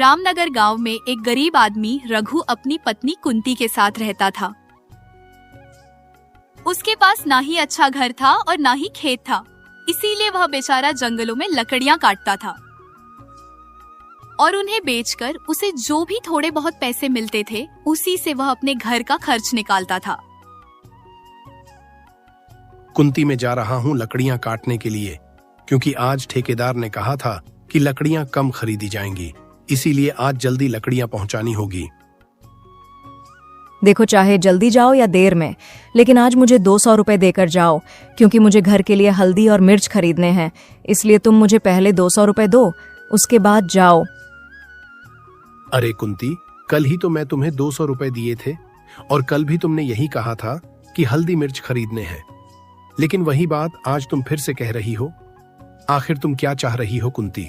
रामनगर गांव में एक गरीब आदमी रघु अपनी पत्नी कुंती के साथ रहता था। उसके पास ना ही अच्छा घर था और ना ही खेत था, इसीलिए वह बेचारा जंगलों में लकड़ियां काटता था और उन्हें बेचकर उसे जो भी थोड़े बहुत पैसे मिलते थे उसी से वह अपने घर का खर्च निकालता था। कुंती में जा रहा हूँ लकड़ियां काटने के लिए, क्योंकि आज ठेकेदार ने कहा था कि लकड़ियां कम खरीदी जाएंगी, इसीलिए आज जल्दी लकड़ियां पहुंचानी होगी। देखो, चाहे जल्दी जाओ या देर में, लेकिन आज मुझे 200 रुपए देकर जाओ, क्योंकि मुझे घर के लिए हल्दी और मिर्च खरीदने हैं। इसलिए तुम मुझे पहले 200 रुपए दो, उसके बाद जाओ। अरे कुंती, कल ही तो मैं तुम्हें 200 रुपए दिए थे और कल भी तुमने यही कहा था कि हल्दी मिर्च खरीदने हैं, लेकिन वही बात आज तुम फिर से कह रही हो। आखिर तुम क्या चाह रही हो कुंती?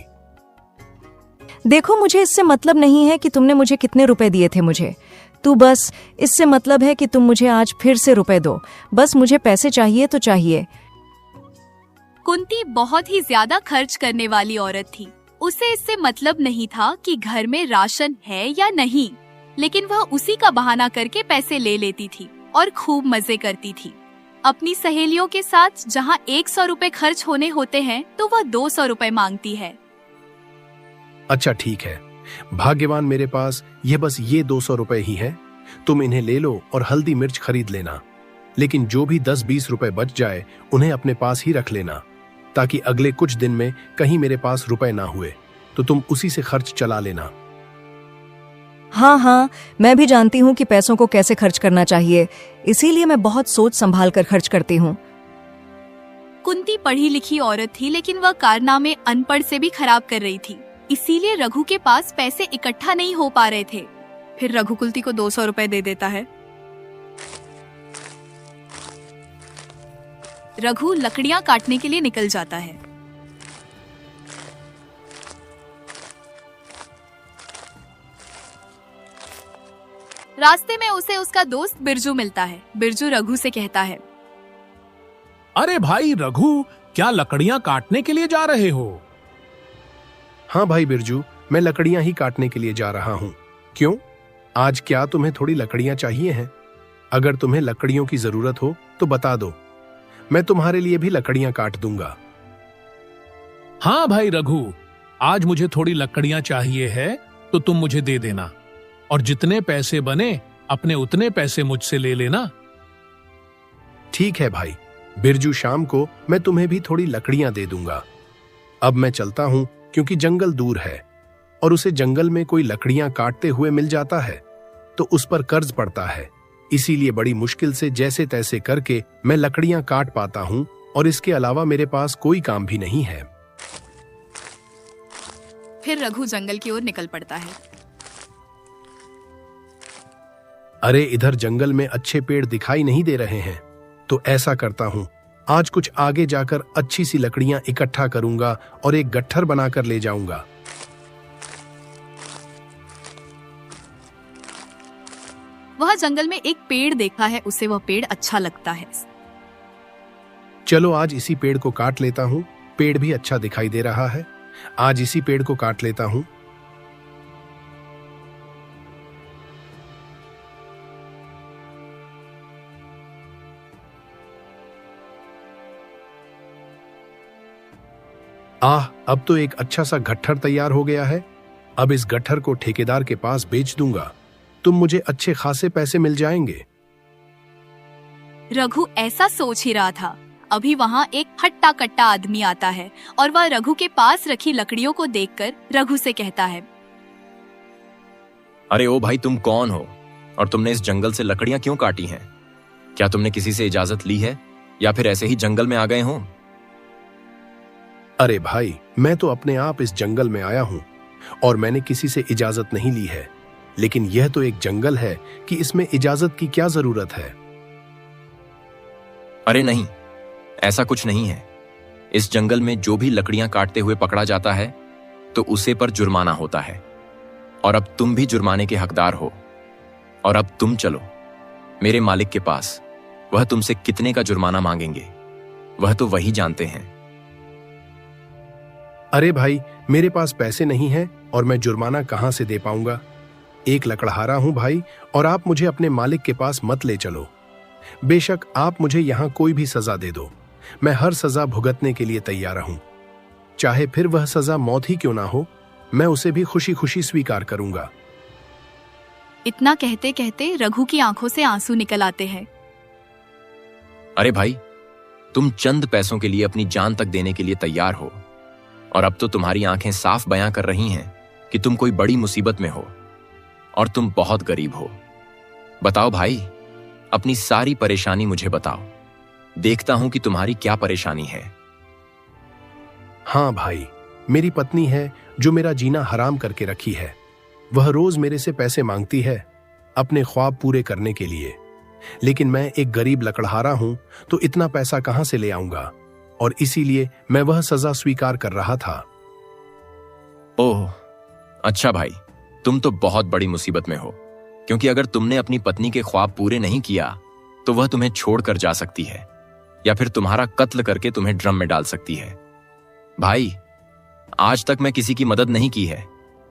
देखो, मुझे इससे मतलब नहीं है कि तुमने मुझे कितने रुपए दिए थे मुझे। बस इससे मतलब है कि तुम मुझे आज फिर से रुपए दो। बस मुझे पैसे चाहिए तो चाहिए। कुंती बहुत ही ज्यादा खर्च करने वाली औरत थी। उसे इससे मतलब नहीं था कि घर में राशन है या नहीं, लेकिन वह उसी का बहाना करके पैसे ले लेती थी और खूब मजे करती थी। अपनी सहेलियों के साथ जहाँ 100 रुपए खर्च होने होते हैं तो वह 200 रुपए मांगती है। अच्छा ठीक है, भाग्यवान, मेरे पास बस ये 200 रुपए ही हैं। तुम इन्हें ले लो और हल्दी मिर्च खरीद लेना, लेकिन जो भी 10-20 रुपए बच जाए उन्हें अपने पास ही रख लेना, ताकि अगले कुछ दिन में कहीं मेरे पास रुपए ना हुए तो तुम उसी से खर्च चला लेना। हाँ, मैं भी जानती हूँ कि पैसों को कैसे खर्च करना चाहिए, इसीलिए मैं बहुत सोच संभाल कर खर्च करती हूँ। कुंती पढ़ी लिखी औरत थी, लेकिन वह कारनामे अनपढ़ से भी खराब कर रही थी, इसीलिए रघु के पास पैसे इकट्ठा नहीं हो पा रहे थे। फिर रघु कुंती को 200 रुपए दे देता है। रघु लकड़ियां काटने के लिए निकल जाता है। रास्ते में उसे उसका दोस्त बिरजू मिलता है। बिरजू रघु से कहता है, अरे भाई रघु, क्या लकड़ियां काटने के लिए जा रहे हो? हाँ भाई बिरजू, मैं लकड़ियां ही काटने के लिए जा रहा हूँ। क्यों, आज क्या तुम्हें थोड़ी लकड़ियां चाहिए हैं? अगर तुम्हें लकड़ियों की जरूरत हो तो बता दो, मैं तुम्हारे लिए भी लकड़ियां काट दूंगा। हाँ भाई रघु, आज मुझे थोड़ी लकड़ियां चाहिए है तो तुम मुझे दे देना, और जितने पैसे बने अपने उतने पैसे मुझसे ले लेना। ठीक है भाई बिरजू, शाम को मैं तुम्हें भी थोड़ी लकड़ियां दे दूंगा। अब मैं चलता हूँ, क्योंकि जंगल दूर है और उसे जंगल में कोई लकड़ियां काटते हुए मिल जाता है तो उस पर कर्ज पड़ता है, इसीलिए बड़ी मुश्किल से जैसे तैसे करके मैं लकड़ियां काट पाता हूँ और इसके अलावा मेरे पास कोई काम भी नहीं है। फिर रघु जंगल की ओर निकल पड़ता है। अरे इधर जंगल में अच्छे पेड़ दिखाई नहीं दे रहे हैं, तो ऐसा करता हूँ, आज कुछ आगे जाकर अच्छी सी लकड़ियां इकट्ठा करूंगा और एक गट्ठर बनाकर ले जाऊंगा। वह जंगल में एक पेड़ देखा है, उसे वह पेड़ अच्छा लगता है। चलो आज इसी पेड़ को काट लेता हूँ, पेड़ भी अच्छा दिखाई दे रहा है, आज इसी पेड़ को काट लेता हूँ। अब तो एक अच्छा सा गट्ठर तैयार हो गया है। अब इस गट्ठर को ठेकेदार के पास बेच दूंगा, तुम मुझे अच्छे खासे पैसे मिल जाएंगे। रघु ऐसा सोच ही रहा था, अभी वहाँ एक हट्टा कट्टा आदमी आता है और वह रघु के पास रखी लकड़ियों को देखकर रघु से कहता है, अरे ओ भाई, तुम कौन हो और तुमने इस जंगल से लकड़ियां क्यों काटी हैं? क्या तुमने किसी से इजाजत ली है या फिर ऐसे ही जंगल में आ गए हो? अरे भाई, मैं तो अपने आप इस जंगल में आया हूँ और मैंने किसी से इजाजत नहीं ली है, लेकिन यह तो एक जंगल है कि इसमें इजाजत की क्या जरूरत है? अरे नहीं, ऐसा कुछ नहीं है। इस जंगल में जो भी लकड़ियां काटते हुए पकड़ा जाता है तो उसे पर जुर्माना होता है, और अब तुम भी जुर्माने के हकदार हो। और अब तुम चलो मेरे मालिक के पास, वह तुमसे कितने का जुर्माना मांगेंगे वह तो वही जानते हैं। अरे भाई, मेरे पास पैसे नहीं हैं, और मैं जुर्माना कहां से दे पाऊंगा? एक लकड़हारा हूं भाई, और आप मुझे अपने मालिक के पास मत ले चलो। बेशक आप मुझे यहां कोई भी सजा दे दो, मैं हर सजा भुगतने के लिए तैयार हूं। चाहे फिर वह सजा मौत ही क्यों ना हो, मैं उसे भी खुशी खुशी स्वीकार करूंगा। इतना कहते कहते रघु की आंखों से आंसू निकल आते हैं। अरे भाई, तुम चंद पैसों के लिए अपनी जान तक देने के लिए तैयार हो, और अब तो तुम्हारी आंखें साफ बयां कर रही हैं कि तुम कोई बड़ी मुसीबत में हो और तुम बहुत गरीब हो। बताओ भाई, अपनी सारी परेशानी मुझे बताओ, देखता हूं कि तुम्हारी क्या परेशानी है। हाँ भाई, मेरी पत्नी है जो मेरा जीना हराम करके रखी है। वह रोज मेरे से पैसे मांगती है अपने ख्वाब पूरे करने के लिए, लेकिन मैं एक गरीब लकड़हारा हूं, तो इतना पैसा कहां से ले आऊंगा, और इसीलिए मैं वह सजा स्वीकार कर रहा था। ओह अच्छा भाई, तुम तो बहुत बड़ी मुसीबत में हो, क्योंकि अगर तुमने अपनी पत्नी के ख्वाब पूरे नहीं किया तो वह तुम्हें छोड़कर जा सकती है, या फिर तुम्हारा कत्ल करके तुम्हें ड्रम में डाल सकती है। भाई, आज तक मैं किसी की मदद नहीं की है,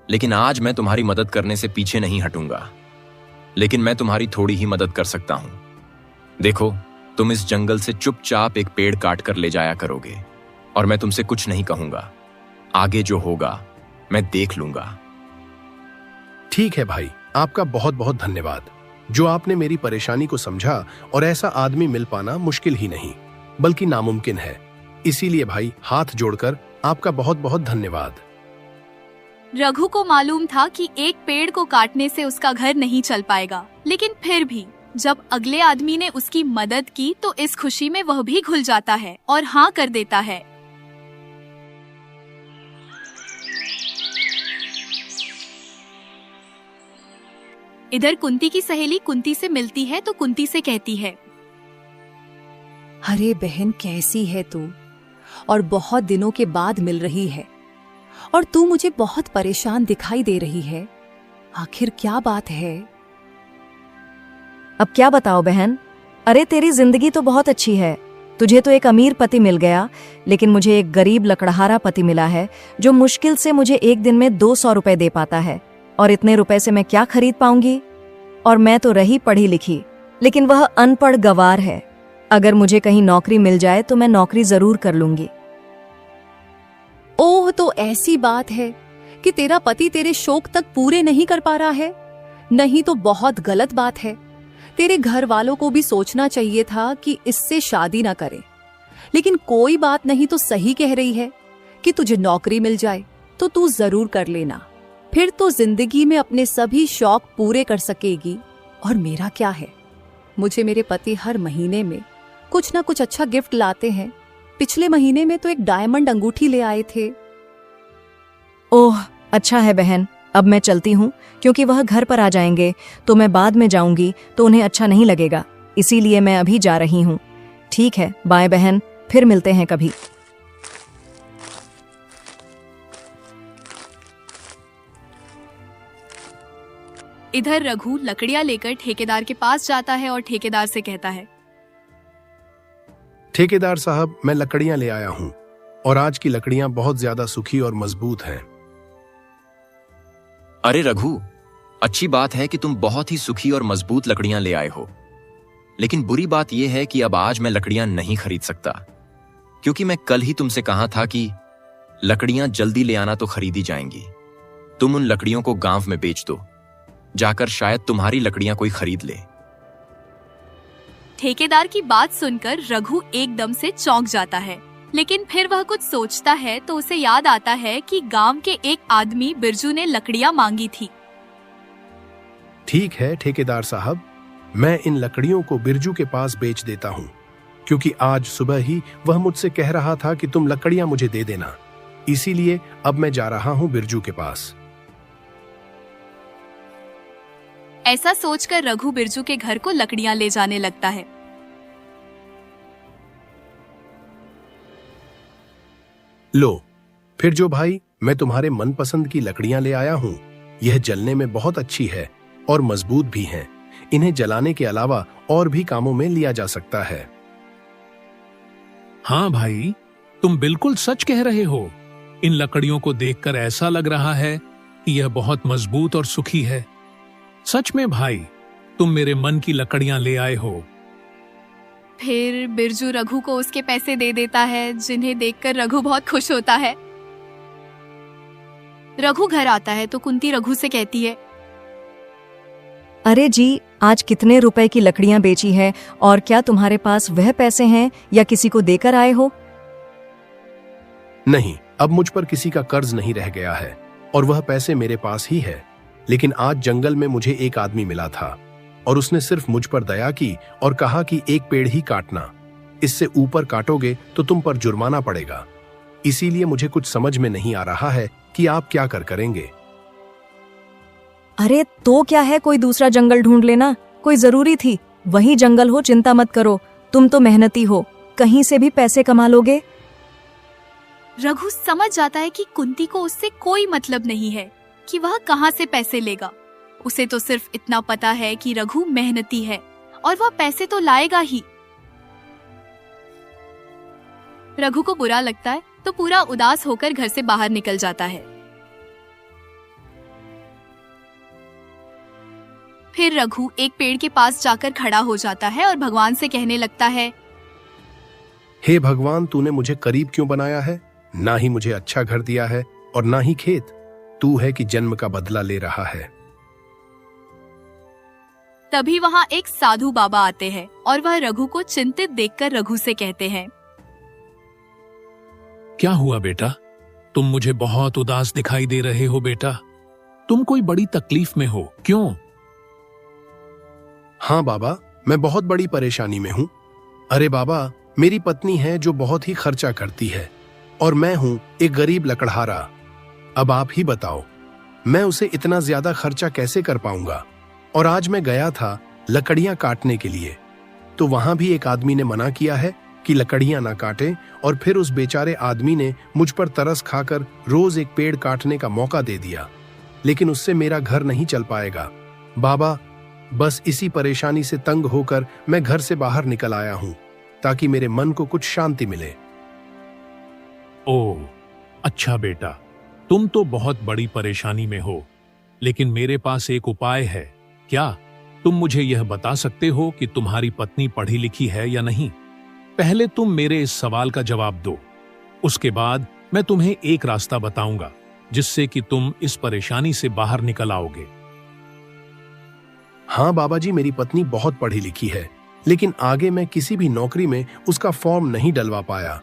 लेकिन आज मैं तुम्हारी मदद करने से पीछे नहीं हटूंगा। लेकिन मैं तुम्हारी थोड़ी ही मदद कर सकता हूं। देखो, तुम इस जंगल से चुपचाप एक पेड़ काट कर ले जाया करोगे, और मैं तुमसे कुछ नहीं कहूंगा। आगे जो होगा मैं देख लूंगा। ठीक है भाई, आपका बहुत बहुत धन्यवाद, जो आपने मेरी परेशानी को समझा, और ऐसा आदमी मिल पाना मुश्किल ही नहीं बल्कि नामुमकिन है। इसीलिए भाई, हाथ जोड़कर आपका बहुत बहुत धन्यवाद। रघु को मालूम था कि एक पेड़ को काटने से उसका घर नहीं चल पाएगा, लेकिन फिर भी जब अगले आदमी ने उसकी मदद की तो इस खुशी में वह भी घुल जाता है और हाँ कर देता है। इधर कुंती की सहेली कुंती से मिलती है तो कुंती से कहती है, अरे बहन, कैसी है तू? और बहुत दिनों के बाद मिल रही है, और तू मुझे बहुत परेशान दिखाई दे रही है। आखिर क्या बात है? अब क्या बताओ बहन। अरे तेरी जिंदगी तो बहुत अच्छी है, तुझे तो एक अमीर पति मिल गया, लेकिन मुझे एक गरीब लकड़हारा पति मिला है जो मुश्किल से मुझे एक दिन में 200 रुपए दे पाता है, और इतने रुपए से मैं क्या खरीद पाऊंगी? और मैं तो रही पढ़ी लिखी, लेकिन वह अनपढ़ गवार है। अगर मुझे कहीं नौकरी मिल जाए तो मैं नौकरी जरूर कर लूंगी। ओह, तो ऐसी बात है कि तेरा पति तेरे शौक तक पूरे नहीं कर पा रहा है? नहीं तो बहुत गलत बात है। तेरे घर वालों को भी सोचना चाहिए था कि इससे शादी ना करे। लेकिन कोई बात नहीं, तो सही कह रही है कि तुझे नौकरी मिल जाए तो तू जरूर कर लेना। फिर तो जिंदगी में अपने सभी शौक पूरे कर सकेगी। और मेरा क्या है, मुझे मेरे पति हर महीने में कुछ ना कुछ अच्छा गिफ्ट लाते हैं। पिछले महीने में तो एक डायमंड अंगूठी ले आए थे। ओह अच्छा है बहन, अब मैं चलती हूँ, क्योंकि वह घर पर आ जाएंगे तो मैं बाद में जाऊंगी तो उन्हें अच्छा नहीं लगेगा, इसीलिए मैं अभी जा रही हूँ। ठीक है, बाय बहन, फिर मिलते हैं कभी। इधर रघु लकड़ियां लेकर ठेकेदार के पास जाता है और ठेकेदार से कहता है, ठेकेदार साहब, मैं लकड़ियां ले आया हूं, और आज की लकड़ियां बहुत ज्यादा सूखी और मजबूत हैं। अरे रघु, अच्छी बात है कि तुम बहुत ही सूखी और मजबूत लकड़ियां ले आए हो, लेकिन बुरी बात यह है कि अब आज मैं लकड़ियां नहीं खरीद सकता, क्योंकि मैं कल ही तुमसे कहा था कि लकड़ियां जल्दी ले आना तो खरीदी जाएंगी। तुम उन लकड़ियों को गांव में बेच दो, जाकर शायद तुम्हारी लकड़ियां कोई खरीद ले। ठेकेदार की बात सुनकर रघु एकदम से चौंक जाता है, लेकिन फिर वह कुछ सोचता है तो उसे याद आता है कि गांव के एक आदमी बिरजू ने लकड़ियां मांगी थी। ठीक है ठेकेदार साहब, मैं इन लकड़ियों को बिरजू के पास बेच देता हूं, क्योंकि आज सुबह ही वह मुझसे कह रहा था कि तुम लकड़ियां मुझे दे देना, इसीलिए अब मैं जा रहा हूं बिरजू के पास। ऐसा सोचकर रघु बिरजू के घर को लकड़ियां ले जाने लगता है। लो, फिर जो भाई, मैं तुम्हारे मनपसंद की लकड़ियां ले आया हूं। यह जलने में बहुत अच्छी है और मजबूत भी हैं। इन्हें जलाने के अलावा और भी कामों में लिया जा सकता है। हाँ भाई, तुम बिल्कुल सच कह रहे हो। इन लकड़ियों को देखकर ऐसा लग रहा है यह बहुत मजबूत और सुखी है। सच में भाई, तुम मेरे मन की लकड़ियां ले आए हो। फिर बिरजू रघु को उसके पैसे दे देता है, जिन्हें देखकर रघु बहुत खुश होता है। रघु घर आता है तो कुंती रघु से कहती है, अरे जी, आज कितने रुपए की लकड़ियां बेची है, और क्या तुम्हारे पास वह पैसे हैं या किसी को देकर आए हो? नहीं, अब मुझ पर किसी का कर्ज नहीं रह गया है और वह पैसे मेरे पास ही है। लेकिन आज जंगल में मुझे एक आदमी मिला था और उसने सिर्फ मुझ पर दया की और कहा कि एक पेड़ ही काटना, इससे ऊपर काटोगे तो तुम पर जुर्माना पड़ेगा। इसीलिए मुझे कुछ समझ में नहीं आ रहा है कि आप क्या करेंगे। अरे तो क्या है, कोई दूसरा जंगल ढूंढ लेना, कोई जरूरी थी। वही जंगल हो, चिंता मत करो, तुम तो मेहनती हो, कहीं से भी पैसे कमा लोगे। रघु समझ जाता है कि कुंती को उससे कोई मतलब नहीं है कि वह कहां से पैसे लेगा। उसे तो सिर्फ इतना पता है कि रघु मेहनती है और वह पैसे तो लाएगा ही। रघु को बुरा लगता है तो पूरा उदास होकर घर से बाहर निकल जाता है। फिर रघु एक पेड़ के पास जाकर खड़ा हो जाता है और भगवान से कहने लगता है, हे भगवान, तूने मुझे करीब क्यों बनाया है? ना ही मुझे अच्छा घर दिया है और ना ही खेत। तू है कि जन्म का बदला ले रहा है। तभी वहां एक साधु बाबा आते हैं और वह रघु को चिंतित देखकर रघु से कहते हैं, क्या हुआ बेटा? तुम मुझे बहुत उदास दिखाई दे रहे हो बेटा। तुम कोई बड़ी तकलीफ में हो, क्यों? हाँ बाबा, मैं बहुत बड़ी परेशानी में हूँ। अरे बाबा, मेरी पत्नी है जो बहुत ही खर्चा करती है और मैं हूँ एक गरीब लकड़हारा। अब आप ही बताओ, मैं उसे इतना ज्यादा खर्चा कैसे कर पाऊंगा? और आज मैं गया था लकड़ियां काटने के लिए, तो वहां भी एक आदमी ने मना किया है कि लकड़ियां ना काटें, और फिर उस बेचारे आदमी ने मुझ पर तरस खाकर रोज एक पेड़ काटने का मौका दे दिया। लेकिन उससे मेरा घर नहीं चल पाएगा। बाबा, बस इसी परेशानी से तंग होकर मैं घर से बाहर निकल आया हूं, ताकि मेरे मन को कुछ शांति मिले। ओह, अच्छा बेटा, तुम तो बहुत बड़ी परेशानी में हो, लेकिन मेरे पास एक उपाय है। क्या तुम मुझे यह बता सकते हो कि तुम्हारी पत्नी पढ़ी लिखी है या नहीं? पहले तुम मेरे इस सवाल का जवाब दो, उसके बाद मैं तुम्हें एक रास्ता बताऊंगा जिससे कि तुम इस परेशानी से बाहर निकल आओगे। हाँ बाबा जी, मेरी पत्नी बहुत पढ़ी लिखी है, लेकिन आगे मैं किसी भी नौकरी में उसका फॉर्म नहीं डलवा पाया,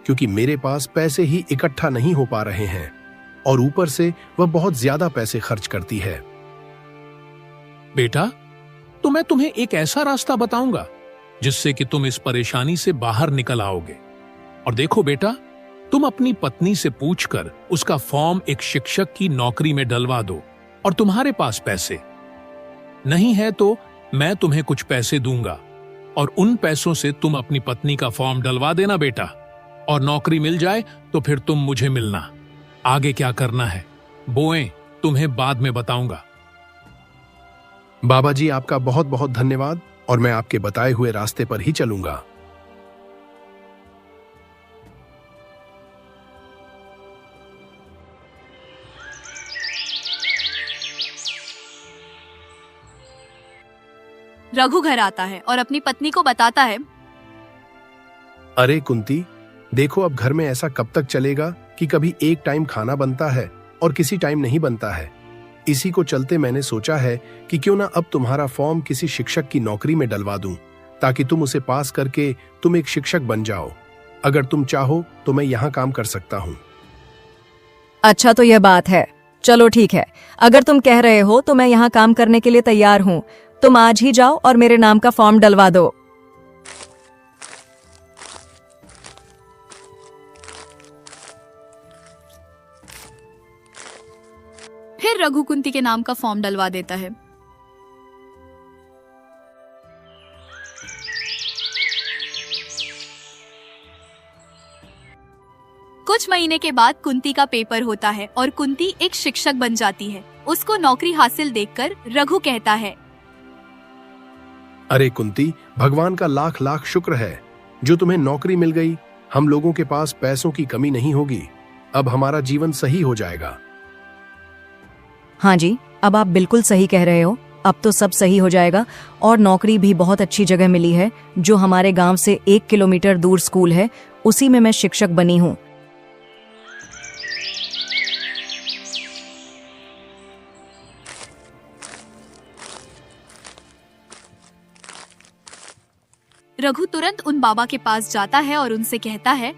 क्योंकि मेरे पास पैसे ही इकट्ठा नहीं हो पा रहे हैं और ऊपर से वह बहुत ज्यादा पैसे खर्च करती है। बेटा, तो मैं तुम्हें एक ऐसा रास्ता बताऊंगा जिससे कि तुम इस परेशानी से बाहर निकल आओगे। और देखो बेटा, तुम अपनी पत्नी से पूछकर उसका फॉर्म एक शिक्षक की नौकरी में डलवा दो, और तुम्हारे पास पैसे नहीं है तो मैं तुम्हें कुछ पैसे दूंगा और उन पैसों से तुम अपनी पत्नी का फॉर्म डलवा देना बेटा, और नौकरी मिल जाए तो फिर तुम मुझे मिलना। आगे क्या करना है बोएं तुम्हें बाद में बताऊंगा। बाबा जी, आपका बहुत बहुत धन्यवाद, और मैं आपके बताए हुए रास्ते पर ही चलूंगा। रघु घर आता है और अपनी पत्नी को बताता है, अरे कुंती, देखो अब घर में ऐसा कब तक चलेगा कि कभी एक टाइम खाना बनता है और किसी टाइम नहीं बनता है। इसी को चलते मैंने सोचा है कि क्यों ना अब तुम्हारा फॉर्म किसी शिक्षक की नौकरी में डलवा दूं, ताकि तुम उसे पास करके तुम एक शिक्षक बन जाओ। अगर तुम चाहो तो मैं यहाँ काम कर सकता हूँ। अच्छा, तो यह बात है। चलो ठीक है, अगर तुम कह रहे हो तो मैं यहाँ काम करने के लिए तैयार हूँ। तुम आज ही जाओ और मेरे नाम का फॉर्म डलवा दो। फिर रघु कुंती के नाम का फॉर्म डलवा देता है। कुछ महीने के बाद कुंती का पेपर होता है और कुंती एक शिक्षक बन जाती है। उसको नौकरी हासिल देखकर रघु कहता है, अरे कुंती, भगवान का लाख लाख शुक्र है जो तुम्हें नौकरी मिल गई। हम लोगों के पास पैसों की कमी नहीं होगी। अब हमारा जीवन सही हो जाएगा। हाँ जी, अब आप बिल्कुल सही कह रहे हो। अब तो सब सही हो जाएगा और नौकरी भी बहुत अच्छी जगह मिली है, जो हमारे गांव से 1 किलोमीटर दूर स्कूल है, उसी में मैं शिक्षक बनी हूँ। रघु तुरंत उन बाबा के पास जाता है और उनसे कहता है,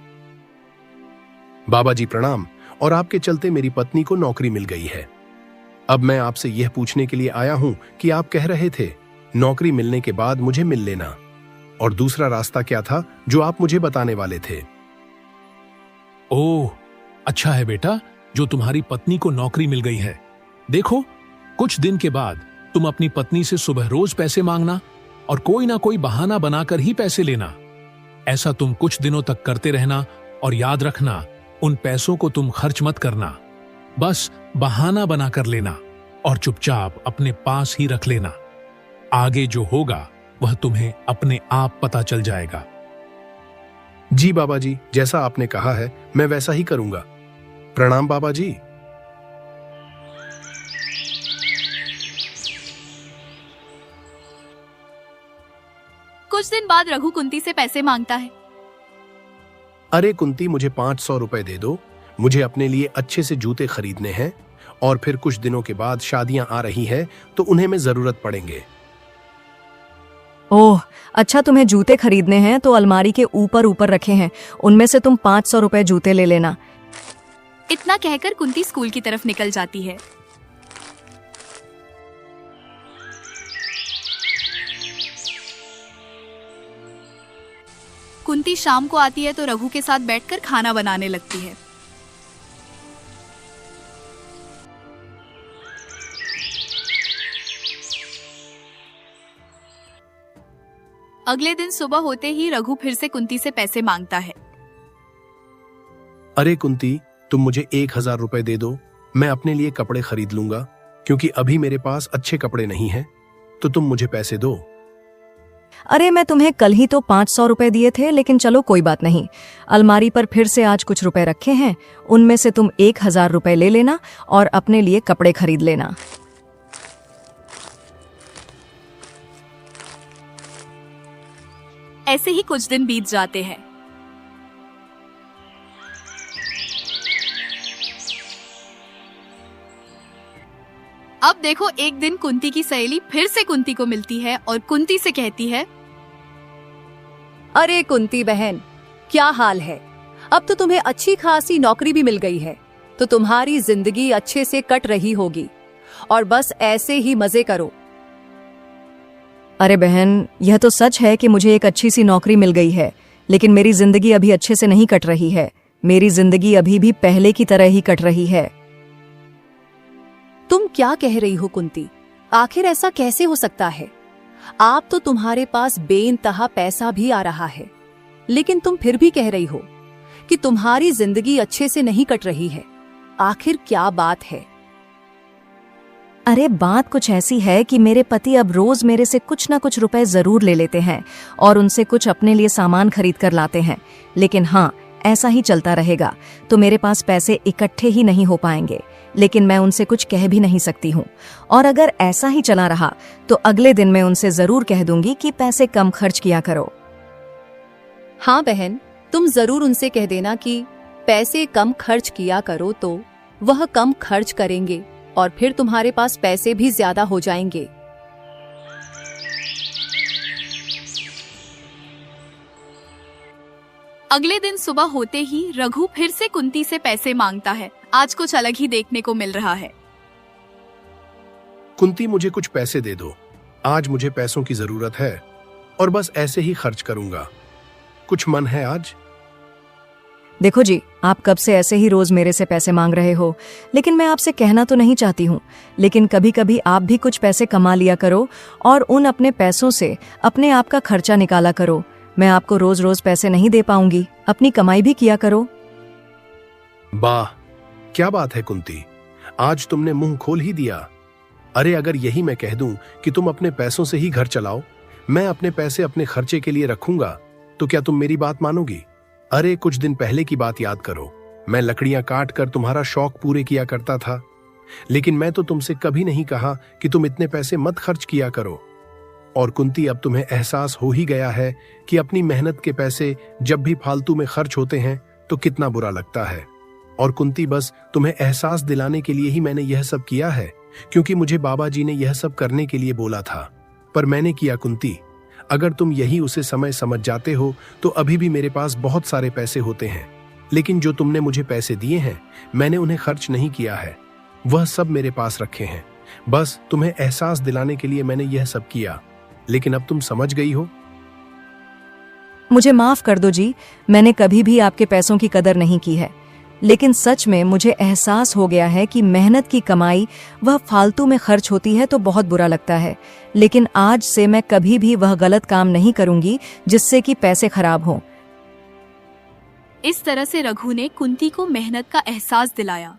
बाबा जी प्रणाम। और आपके चलते मेरी पत्नी को नौकरी मिल गई है। अब मैं आपसे यह पूछने के लिए आया हूं कि आप कह रहे थे नौकरी मिलने के बाद मुझे मिल लेना, और दूसरा रास्ता क्या था जो आप मुझे बताने वाले थे? ओह, अच्छा है बेटा जो तुम्हारी पत्नी को नौकरी मिल गई है। देखो, कुछ दिन के बाद तुम अपनी पत्नी से सुबह रोज पैसे मांगना और कोई ना कोई बहाना बनाकर ही पैसे लेना। ऐसा तुम कुछ दिनों तक करते रहना, और याद रखना, उन पैसों को तुम खर्च मत करना, बस बहाना बनाकर लेना और चुपचाप अपने पास ही रख लेना। आगे जो होगा वह तुम्हें अपने आप पता चल जाएगा। जी बाबा जी, जैसा आपने कहा है मैं वैसा ही करूंगा। प्रणाम बाबा जी। कुछ दिन बाद रघु कुंती से पैसे मांगता है। अरे कुंती, मुझे 500 रुपए दे दो, मुझे अपने लिए अच्छे से जूते खरीदने हैं, और फिर कुछ दिनों के बाद शादियां आ रही है तो उन्हें में जरूरत पड़ेंगे। ओह, अच्छा, तुम्हें जूते खरीदने हैं तो अलमारी के ऊपर ऊपर रखे हैं, उनमें से तुम 500 रुपए जूते ले लेना। इतना कहकर कुंती स्कूल की तरफ निकल जाती है। कुंती शाम को आती है तो रघु के साथ बैठकर खाना बनाने लगती है। अगले दिन सुबह होते ही रघु फिर से कुंती से पैसे मांगता है। अरे कुंती, तुम मुझे 1000 रुपए दे दो, मैं अपने लिए कपड़े खरीद लूंगा, क्योंकि अभी मेरे पास अच्छे कपड़े नहीं हैं, तो तुम मुझे पैसे दो। अरे, मैं तुम्हें कल ही तो 500 रुपए दिए थे, लेकिन चलो कोई बात नहीं, अलमारी पर फिर से आज कुछ रुपए रखे हैं, उनमें से तुम 1000 रुपए ले लेना और अपने लिए कपड़े खरीद लेना। ऐसे ही कुछ दिन बीत जाते हैं। अब देखो, एक दिन कुंती की सहेली फिर से कुंती को मिलती है और कुंती से कहती है, अरे कुंती बहन, क्या हाल है? अब तो तुम्हें अच्छी खासी नौकरी भी मिल गई है, तो तुम्हारी जिंदगी अच्छे से कट रही होगी, और बस ऐसे ही मजे करो। अरे बहन, यह तो सच है कि मुझे एक अच्छी सी नौकरी मिल गई है, लेकिन मेरी जिंदगी अभी अच्छे से नहीं कट रही है। मेरी जिंदगी अभी भी पहले की तरह ही कट रही है। तुम क्या कह रही हो कुंती? आखिर ऐसा कैसे हो सकता है? आप तो तुम्हारे पास बेइंतहा पैसा भी आ रहा है, लेकिन तुम फिर भी कह रही हो कि तुम्हारी जिंदगी अच्छे से नहीं कट रही है। आखिर क्या बात है? अरे, बात कुछ ऐसी है कि मेरे पति अब रोज मेरे से कुछ ना कुछ रुपए जरूर ले लेते हैं और उनसे कुछ अपने लिए सामान खरीद कर लाते हैं, लेकिन हाँ, ऐसा ही चलता रहेगा तो मेरे पास पैसे इकट्ठे ही नहीं हो पाएंगे। लेकिन मैं उनसे कुछ कह भी नहीं सकती हूँ, और अगर ऐसा ही चला रहा तो अगले दिन मैं उनसे जरूर कह दूंगी कि पैसे कम खर्च किया करो। हाँ बहन, तुम जरूर उनसे कह देना कि पैसे कम खर्च किया करो, तो वह कम खर्च करेंगे और फिर तुम्हारे पास पैसे भी ज्यादा हो जाएंगे। अगले दिन सुबह होते ही रघु फिर से कुंती से पैसे मांगता है। आज कुछ अलग ही देखने को मिल रहा है। कुंती, मुझे कुछ पैसे दे दो, आज मुझे पैसों की जरूरत है और बस ऐसे ही खर्च करूंगा। कुछ मन है आज? देखो जी, आप कब से ऐसे ही रोज मेरे से पैसे मांग रहे हो, लेकिन मैं आपसे कहना तो नहीं चाहती हूँ, लेकिन कभी कभी आप भी कुछ पैसे कमा लिया करो और उन अपने पैसों से अपने आप का खर्चा निकाला करो। मैं आपको रोज रोज पैसे नहीं दे पाऊंगी, अपनी कमाई भी किया करो। वाह, क्या बात है कुंती, आज तुमने मुंह खोल ही दिया। अरे, अगर यही मैं कह दूं कि तुम अपने पैसों से ही घर चलाओ, मैं अपने पैसे अपने खर्चे के लिए रखूंगा, तो क्या तुम मेरी बात मानोगी? अरे, कुछ दिन पहले की बात याद करो, मैं लकड़ियां काट कर तुम्हारा शौक पूरे किया करता था। लेकिन मैं तो तुमसे कभी नहीं कहा कि तुम इतने पैसे मत खर्च किया करो। और कुंती, अब तुम्हें एहसास हो ही गया है कि अपनी मेहनत के पैसे जब भी फालतू में खर्च होते हैं तो कितना बुरा लगता है। और कुंती, बस तुम्हें एहसास दिलाने के लिए ही मैंने यह सब किया है, क्योंकि मुझे बाबा जी ने यह सब करने के लिए बोला था, पर मैंने किया। कुंती, अगर तुम यही उसे समय समझ जाते हो तो अभी भी मेरे पास बहुत सारे पैसे होते हैं, लेकिन जो तुमने मुझे पैसे दिए हैं मैंने उन्हें खर्च नहीं किया है, वह सब मेरे पास रखे हैं। बस तुम्हें एहसास दिलाने के लिए मैंने यह सब किया, लेकिन अब तुम समझ गई हो। मुझे माफ कर दो जी, मैंने कभी भी आपके पैसों की कदर नहीं की है, लेकिन सच में मुझे एहसास हो गया है कि मेहनत की कमाई वह फालतू में खर्च होती है तो बहुत बुरा लगता है। लेकिन आज से मैं कभी भी वह गलत काम नहीं करूंगी जिससे कि पैसे खराब हों। इस तरह से रघु ने कुंती को मेहनत का एहसास दिलाया